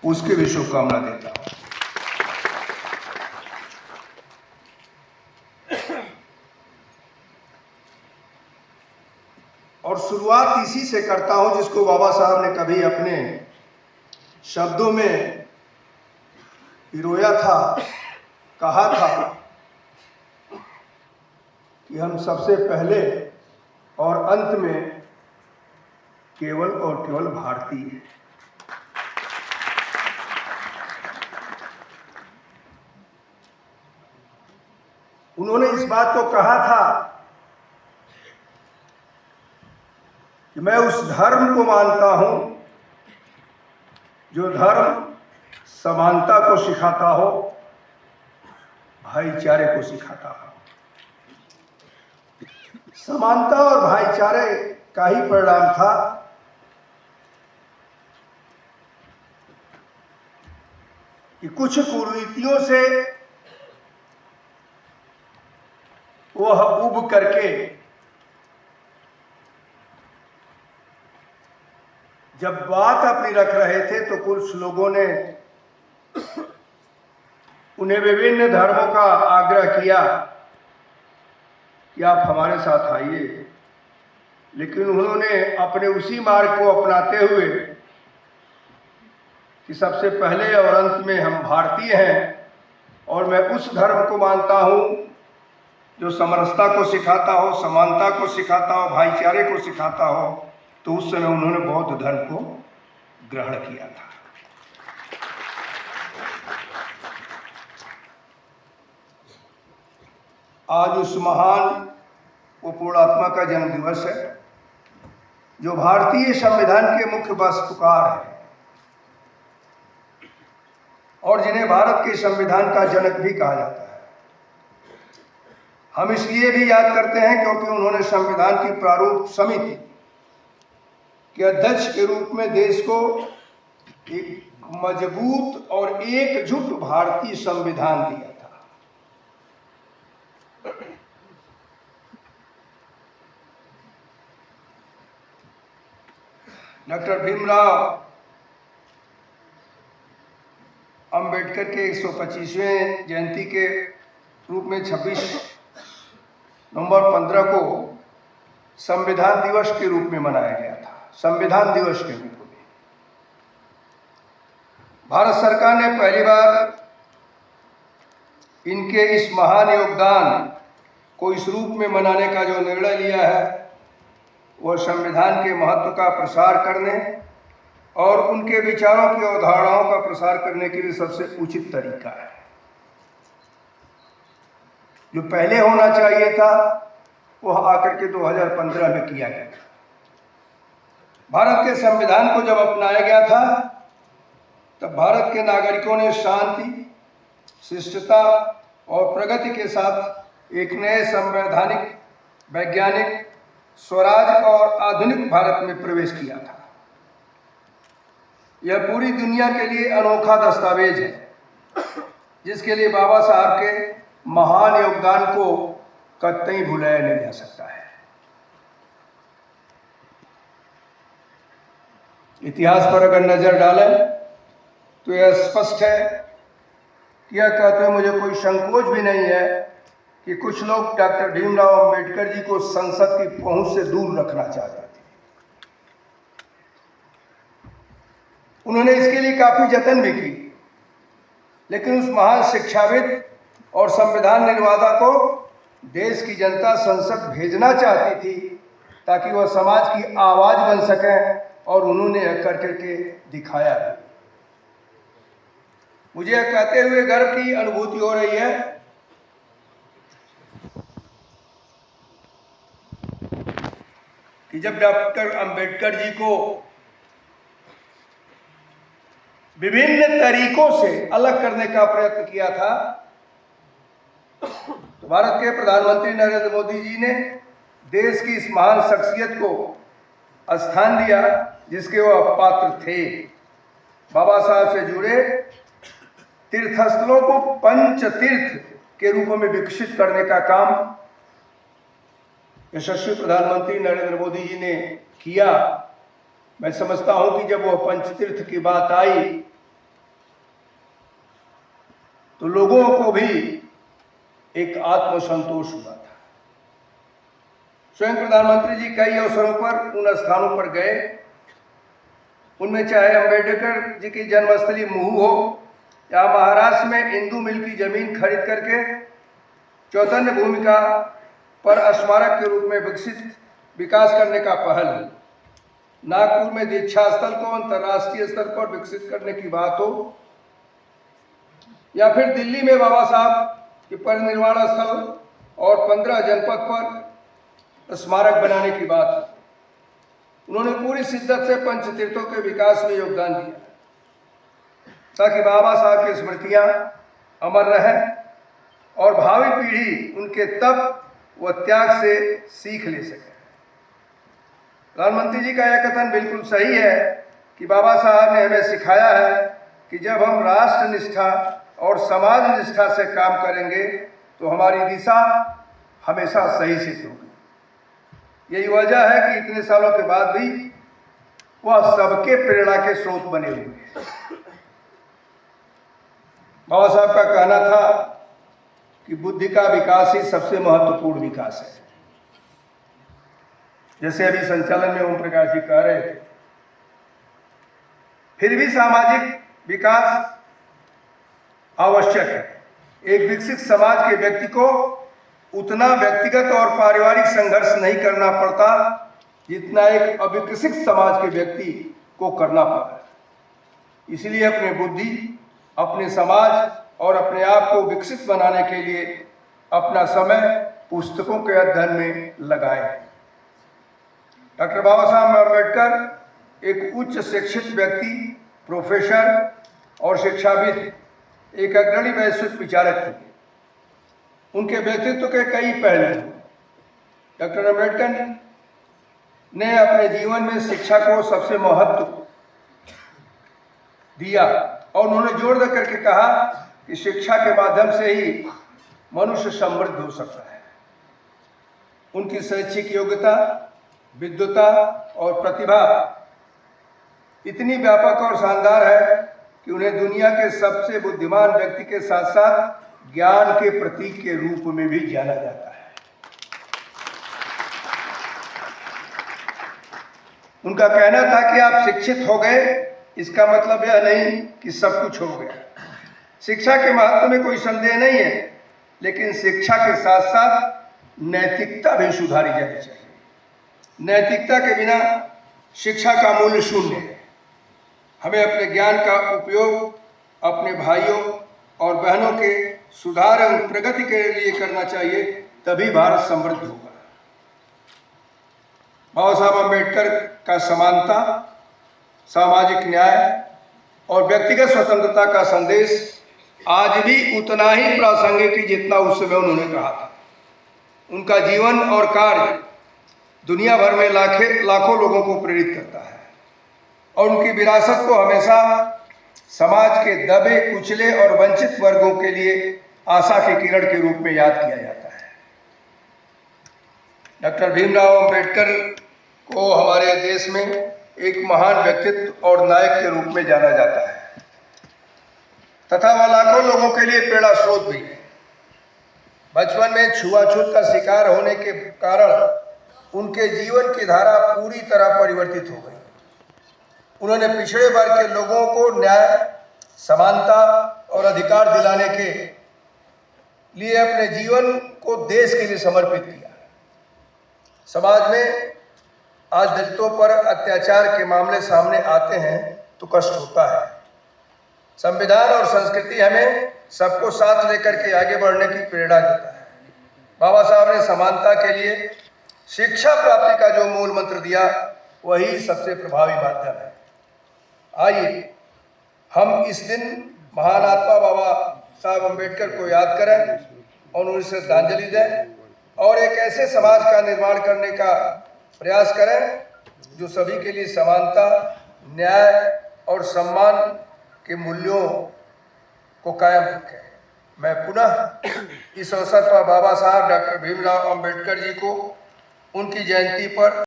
उसकी भी शुभकामना देता हूं। और शुरुआत इसी से करता हूं जिसको बाबा साहब ने कभी अपने शब्दों में पिरोया था, कहा था कि हम सबसे पहले और अंत में केवल और केवल भारतीय हैं। उन्होंने इस बात को कहा था कि मैं उस धर्म को मानता हूं जो धर्म समानता को सिखाता हो, भाईचारे को सिखाता हो। समानता और भाईचारे का ही परिणाम था कि कुछ कुरीतियों से वह उब करके जब बात अपनी रख रहे थे तो कुछ लोगों ने उन्हें विभिन्न धर्मों का आग्रह किया कि आप हमारे साथ आइए, लेकिन उन्होंने अपने उसी मार्ग को अपनाते हुए कि सबसे पहले और अंत में हम भारतीय हैं और मैं उस धर्म को मानता हूं जो समरसता को सिखाता हो, समानता को सिखाता हो, भाईचारे को सिखाता हो, तो उस समय उन्होंने बौद्ध धर्म को ग्रहण किया था। आज उस महान पूर्णात्मा का जन्म दिवस है जो भारतीय संविधान के मुख्य वास्तुकार है और जिन्हें भारत के संविधान का जनक भी कहा जाता है। हम इसलिए भी याद करते हैं क्योंकि उन्होंने संविधान की प्रारूप समिति के अध्यक्ष के रूप में देश को एक मजबूत और एकजुट भारतीय संविधान दिया था। डॉक्टर भीमराव अंबेडकर के 125वें जयंती के रूप में 26 नवंबर 15 को संविधान दिवस के रूप में मनाया गया था। संविधान दिवस के रूप में भारत सरकार ने पहली बार इनके इस महान योगदान को इस रूप में मनाने का जो निर्णय लिया है वह संविधान के महत्व का प्रसार करने और उनके विचारों की अवधारणाओं का प्रसार करने के लिए सबसे उचित तरीका है। जो पहले होना चाहिए था वह आकर के 2015 में किया गया। भारत के संविधान को जब अपनाया गया था तब भारत के नागरिकों ने शांति, शिष्टता और प्रगति के साथ एक नए संवैधानिक, वैज्ञानिक, स्वराज और आधुनिक भारत में प्रवेश किया था। यह पूरी दुनिया के लिए अनोखा दस्तावेज है जिसके लिए बाबा साहब के महान योगदान को कतई भुलाया नहीं जा सकता है। इतिहास पर अगर नजर डालें तो यह स्पष्ट है कि यह कहते हुए मुझे कोई संकोच भी नहीं है कि कुछ लोग डॉक्टर भीमराव अंबेडकर जी को संसद की पहुंच से दूर रखना चाहते थे। उन्होंने इसके लिए काफी जतन भी की, लेकिन उस महान शिक्षाविद और संविधान निर्माता को देश की जनता संसद भेजना चाहती थी ताकि वह समाज की आवाज बन सके और उन्होंने यह करके दिखाया भी। मुझे यह कहते हुए गर्व की अनुभूति हो रही है कि जब डॉक्टर अंबेडकर जी को विभिन्न तरीकों से अलग करने का प्रयत्न किया था तो भारत के प्रधानमंत्री नरेंद्र मोदी जी ने देश की इस महान शख्सियत को स्थान दिया जिसके वह पात्र थे। बाबा साहब से जुड़े तीर्थस्थलों को पंच तीर्थ के रूप में विकसित करने का काम यशस्वी प्रधानमंत्री नरेंद्र मोदी जी ने किया। मैं समझता हूं कि जब वह पंचतीर्थ की बात आई तो लोगों को भी एक आत्मसंतोष हुआ था। स्वयं प्रधानमंत्री जी कई अवसरों पर उन स्थानों पर गए, उनमें चाहे अंबेडकर जी की जन्मस्थली महू हो या महाराष्ट्र में इंदू मिल की जमीन खरीद करके चौतन्य भूमिका पर स्मारक के रूप में विकास करने का पहल, नागपुर में दीक्षा स्थल को अंतर्राष्ट्रीय स्तर पर विकसित करने की बात हो, या फिर दिल्ली में बाबा साहब के परिनिर्वाण स्थल और 15 जनपद पर स्मारक बनाने की बात हो, उन्होंने पूरी शिद्दत से पंचतीर्थों के विकास में योगदान दिया ताकि बाबा साहब की स्मृतियां अमर रहें और भावी पीढ़ी उनके तप व त्याग से सीख ले सके। प्रधानमंत्री जी का यह कथन बिल्कुल सही है कि बाबा साहब ने हमें सिखाया है कि जब हम राष्ट्र निष्ठा और समाज निष्ठा से काम करेंगे तो हमारी दिशा हमेशा सही सिद्ध होगी। यही वजह है कि इतने सालों के बाद भी वह सबके प्रेरणा के स्रोत बने हुए हैं। बाबा साहब का कहना था कि बुद्धि का विकास ही सबसे महत्वपूर्ण विकास है। जैसे अभी संचालन में ओम प्रकाश जी कह रहे थे, फिर भी सामाजिक विकास आवश्यक है। एक विकसित समाज के व्यक्ति को उतना व्यक्तिगत और पारिवारिक संघर्ष नहीं करना पड़ता जितना एक अविकसित समाज के व्यक्ति को करना पड़ता है। इसलिए अपने बुद्धि, अपने समाज और अपने आप को विकसित बनाने के लिए अपना समय पुस्तकों के अध्ययन में लगाएं। डॉक्टर बाबा साहब अम्बेडकर एक उच्च शिक्षित व्यक्ति, प्रोफेसर और शिक्षाविद, एक अग्रणी वैश्विक विचारक थे। उनके व्यक्तित्व के कई पहलू हैं। डॉक्टर अम्बेडकर ने अपने जीवन में शिक्षा को सबसे महत्व दिया और उन्होंने जोर देकर के कहा कि शिक्षा के माध्यम से ही मनुष्य समृद्ध हो सकता है। उनकी शैक्षिक योग्यता, विद्वता और प्रतिभा इतनी व्यापक और शानदार है कि उन्हें दुनिया के सबसे बुद्धिमान व्यक्ति के साथ साथ ज्ञान के प्रतीक के रूप में भी जाना जाता है। उनका कहना था कि आप शिक्षित हो गए, इसका मतलब यह नहीं कि सब कुछ हो गया। शिक्षा के महत्व में कोई संदेह नहीं है, लेकिन शिक्षा के साथ साथ नैतिकता भी सुधारी जानी चाहिए। नैतिकता के बिना शिक्षा का मूल्य शून्य है। हमें अपने ज्ञान का उपयोग अपने भाइयों और बहनों के सुधार एवं प्रगति के लिए करना चाहिए, तभी भारत समृद्ध होगा। बाबा साहब अम्बेडकर का समानता, सामाजिक न्याय और व्यक्तिगत स्वतंत्रता का संदेश आज भी उतना ही प्रासंगिक है जितना उस समय उन्होंने कहा था। उनका जीवन और कार्य दुनिया भर में लाखों लोगों को प्रेरित करता है और उनकी विरासत को हमेशा समाज के दबे, कुचले और वंचित वर्गों के लिए आशा के किरण के रूप में याद किया जाता है। डॉक्टर भीमराव अंबेडकर को हमारे देश में एक महान व्यक्तित्व और नायक के रूप में जाना जाता है तथा वह लाखों लोगों के लिए प्रेरणा स्रोत भी है। बचपन में छुआछूत का शिकार होने के कारण उनके जीवन की धारा पूरी तरह परिवर्तित हो गई। उन्होंने पिछड़े वर्ग के लोगों को न्याय, समानता और अधिकार दिलाने के लिए अपने जीवन को देश के लिए समर्पित किया। समाज में आज दलितों पर अत्याचार के मामले सामने आते हैं तो कष्ट होता है। संविधान और संस्कृति हमें सबको साथ लेकर के आगे बढ़ने की प्रेरणा देता है। बाबा साहब ने समानता के लिए शिक्षा प्राप्ति का जो मूल मंत्र दिया, वही सबसे प्रभावी माध्यम है। आइए हम इस दिन महान आत्मा बाबा साहब अम्बेडकर को याद करें और उन्हें श्रद्धांजलि दें और एक ऐसे समाज का निर्माण करने का प्रयास करें जो सभी के लिए समानता, न्याय और सम्मान के मूल्यों को कायम रखे। मैं पुनः इस अवसर पर बाबा साहब डॉक्टर भीमराव अंबेडकर जी को उनकी जयंती पर